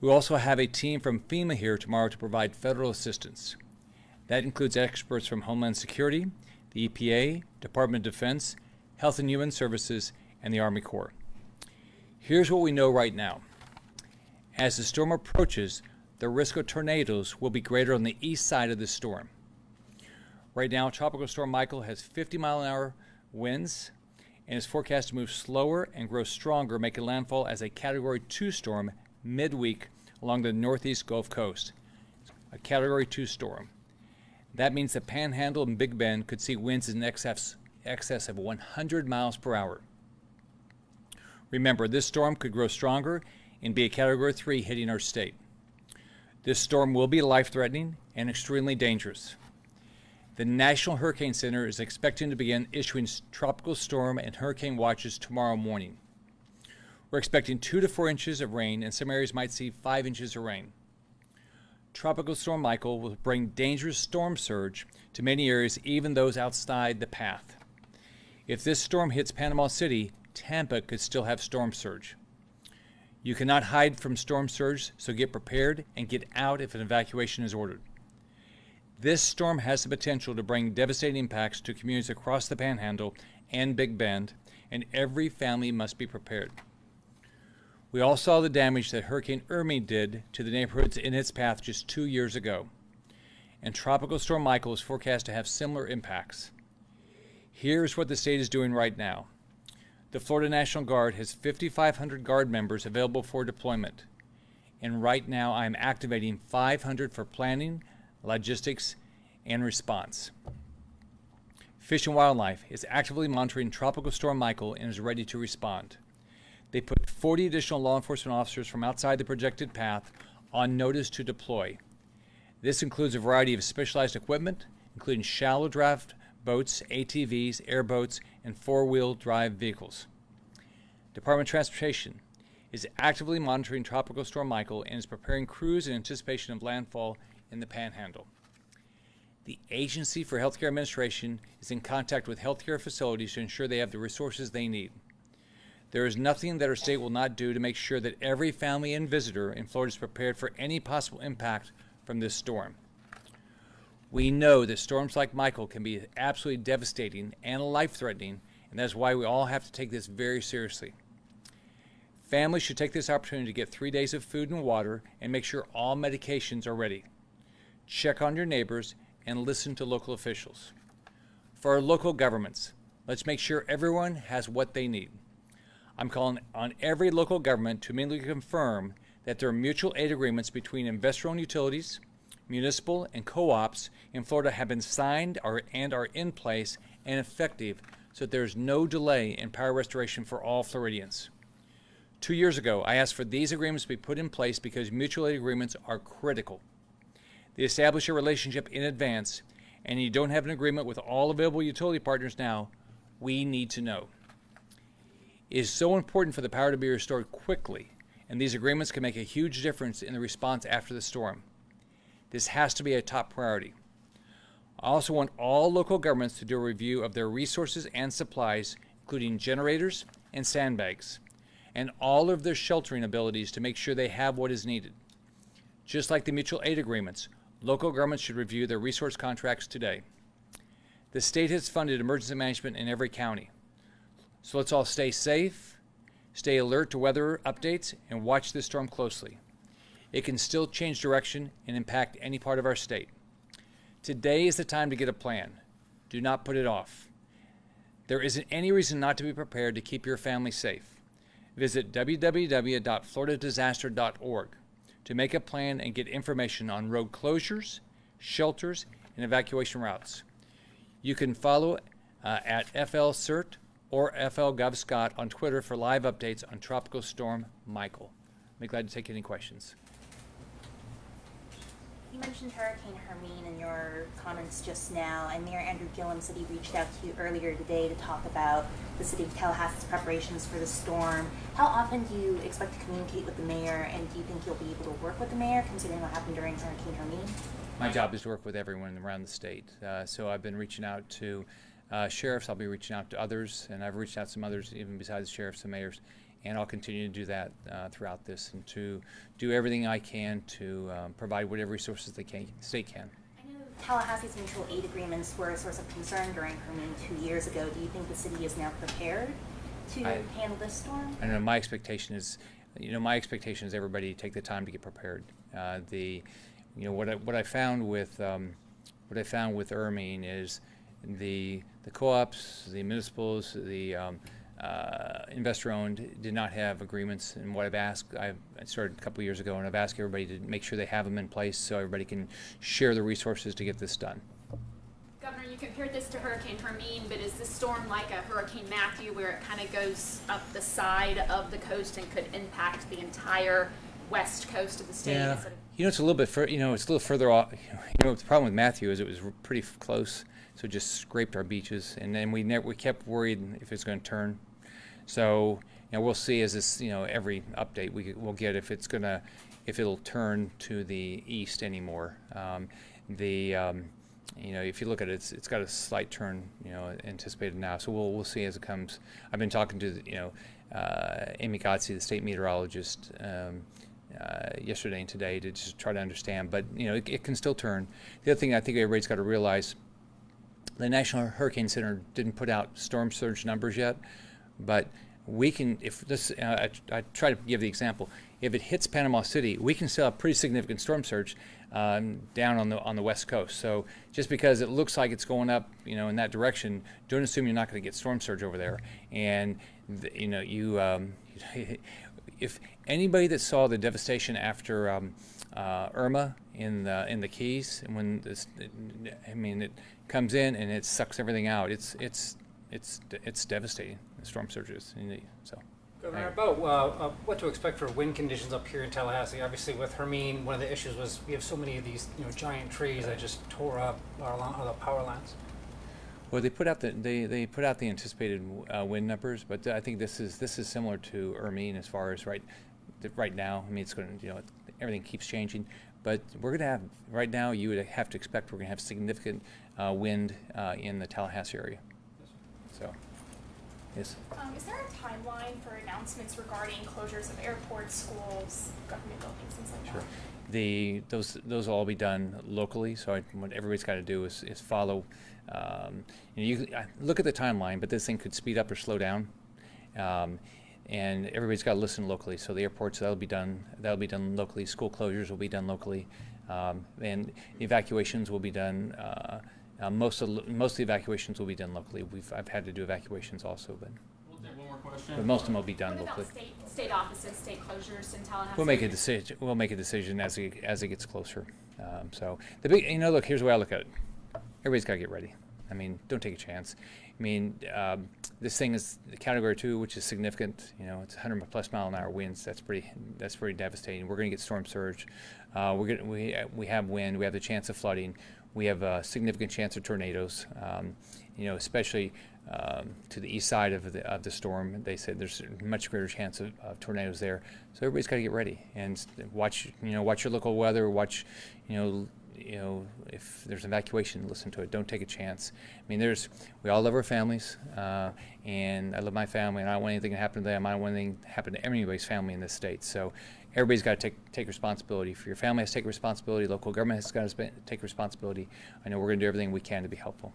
We also have a team from FEMA here tomorrow to provide federal assistance. That includes experts from Homeland Security, the EPA, Department of Defense, Health and Human Services, and the Army Corps. Here's what we know right now. As the storm approaches, the risk of tornadoes will be greater on the east side of the storm. Right now, Tropical Storm Michael has 50-mile-an-hour winds and is forecast to move slower and grow stronger, making landfall as a Category 2 storm midweek along the northeast Gulf Coast. A Category 2 storm. That means the Panhandle and Big Bend could see winds in excess of 100 miles per hour. Remember, this storm could grow stronger and be a Category 3 hitting our state. This storm will be life-threatening and extremely dangerous. The National Hurricane Center is expecting to begin issuing tropical storm and hurricane watches tomorrow morning. We're expecting 2 to 4 inches of rain, and some areas might see 5 inches of rain. Tropical Storm Michael will bring dangerous storm surge to many areas, even those outside the path. If this storm hits Panama City, Tampa could still have storm surge. You cannot hide from storm surge, so get prepared and get out if an evacuation is ordered. This storm has the potential to bring devastating impacts to communities across the Panhandle and Big Bend, and every family must be prepared. We all saw the damage that Hurricane Irma did to the neighborhoods in its path just 2 years ago, and Tropical Storm Michael is forecast to have similar impacts. Here's what the state is doing right now. The Florida National Guard has 5,500 Guard members available for deployment, and right now I am activating 500 for planning, logistics, and response. Fish and Wildlife is actively monitoring Tropical Storm Michael and is ready to respond. They put 40 additional law enforcement officers from outside the projected path on notice to deploy. This includes a variety of specialized equipment, including shallow draft boats, ATVs, airboats, and four-wheel drive vehicles. Department of Transportation is actively monitoring Tropical Storm Michael and is preparing crews in anticipation of landfall in the Panhandle. The Agency for Healthcare Administration is in contact with healthcare facilities to ensure they have the resources they need. There is nothing that our state will not do to make sure that every family and visitor in Florida is prepared for any possible impact from this storm. We know that storms like Michael can be absolutely devastating and life-threatening, and that's why we all have to take this very seriously. Families should take this opportunity to get 3 days of food and water and make sure all medications are ready. Check on your neighbors and listen to local officials. For our local governments, let's make sure everyone has what they need. I'm calling on every local government to immediately confirm that there are mutual aid agreements between investor-owned utilities, municipal, and co-ops in Florida have been signed and are in place and effective so that there is no delay in power restoration for all Floridians. 2 years ago, I asked for these agreements to be put in place because mutual aid agreements are critical. They establish a relationship in advance, and you don't have an agreement with all available utility partners now, we need to know. It is so important for the power to be restored quickly, and these agreements can make a huge difference in the response after the storm. This has to be a top priority. I also want all local governments to do a review of their resources and supplies, including generators and sandbags, and all of their sheltering abilities to make sure they have what is needed. Just like the mutual aid agreements, local governments should review their resource contracts today. The state has funded emergency management in every county. So let's all stay safe, stay alert to weather updates, and watch this storm closely. It can still change direction and impact any part of our state. Today is the time to get a plan. Do not put it off. There isn't any reason not to be prepared to keep your family safe. Visit www.floridadisaster.org to make a plan and get information on road closures, shelters, and evacuation routes. You can follow at FLCERT or FLGovScott on Twitter for live updates on Tropical Storm Michael. I'll be glad to take any questions. You mentioned Hurricane Hermine in your comments just now, and Mayor Andrew Gillum said he reached out to you earlier today to talk about the city of Tallahassee's preparations for the storm. How often do you expect to communicate with the mayor, and do you think you'll be able to work with the mayor, considering what happened during Hurricane Hermine? My job is to work with everyone around the state. So I've been reaching out to sheriffs, I'll be reaching out to others, and I've reached out to some others even besides sheriffs and mayors. and I'll continue to do that throughout this, and to do everything I can to provide whatever resources the state can. I know Tallahassee's mutual aid agreements were a source of concern during Hermine 2 years ago. Do you think the city is now prepared to handle this storm? I know my expectation is, everybody take the time to get prepared. What I found with Hermine is the co-ops, the municipals, the investor-owned did not have agreements. And what I started a couple of years ago, and I've asked everybody to make sure they have them in place so everybody can share the resources to get this done. Governor, you compared this to Hurricane Hermine, but is this storm like a Hurricane Matthew, where it kind of goes up the side of the coast and could impact the entire west coast of the state? Yeah, it's a little bit it's a little further off. The problem with Matthew is it was pretty close, so it just scraped our beaches, and then we kept worried if it's going to turn. So we'll see as this every update we'll get if it'll turn to the east anymore. If you look at it, it's got a slight turn, anticipated now. So we'll see as it comes. I've been talking to Amy Gotzi, the state meteorologist, yesterday and today to just try to understand. But it can still turn. The other thing I think everybody's got to realize: the National Hurricane Center didn't put out storm surge numbers yet, but we can. If this, I try to give the example. If it hits Panama City, we can still have pretty significant storm surge down on the west coast. So just because it looks like it's going up, in that direction, don't assume you're not going to get storm surge over there. And if anybody that saw the devastation after Irma in the Keys, and when it comes in and it sucks everything out, it's devastating. The storm surges, so. Governor, about what to expect for wind conditions up here in Tallahassee. Obviously, with Hermine, one of the issues was we have so many of these giant trees that just tore up our power lines. Well, they put out the anticipated wind numbers, but I think this is similar to Hermine as far as right now. I mean, it's going to everything keeps changing, but we're going to have right now. You would have to expect we're going to have significant wind in the Tallahassee area. So. Yes. Is there a timeline for announcements regarding closures of airports, schools, government buildings, things like that? Those will all be done locally. So what everybody's got to do is follow. You look at the timeline, but this thing could speed up or slow down, and everybody's got to listen locally. So the airports that'll be done locally. School closures will be done locally, and evacuations will be done. Most of the evacuations will be done locally. I've had to do evacuations also, but we'll take one more question. Most of them will be done What locally. about state offices, state closures in Tallahassee? We'll make a decision. We'll make a decision as it gets closer. So the big, look, here's the way I look at it. Everybody's got to get ready. I mean, don't take a chance. I mean, this thing is Category 2, which is significant. It's 100+ mile an hour winds. That's pretty devastating. We're going to get storm surge. We have wind. We have the chance of flooding. We have a significant chance of tornadoes. Especially to the east side of the storm. They said there's a much greater chance of tornadoes there. So everybody's got to get ready and watch your local weather. Watch, if there's evacuation, listen to it. Don't take a chance. I mean, we all love our families, and I love my family, and I don't want anything to happen to them. I don't want anything to happen to anybody's family in this state. So everybody's got to take responsibility. For your family has to take responsibility. Local government has got to take responsibility. I know we're going to do everything we can to be helpful.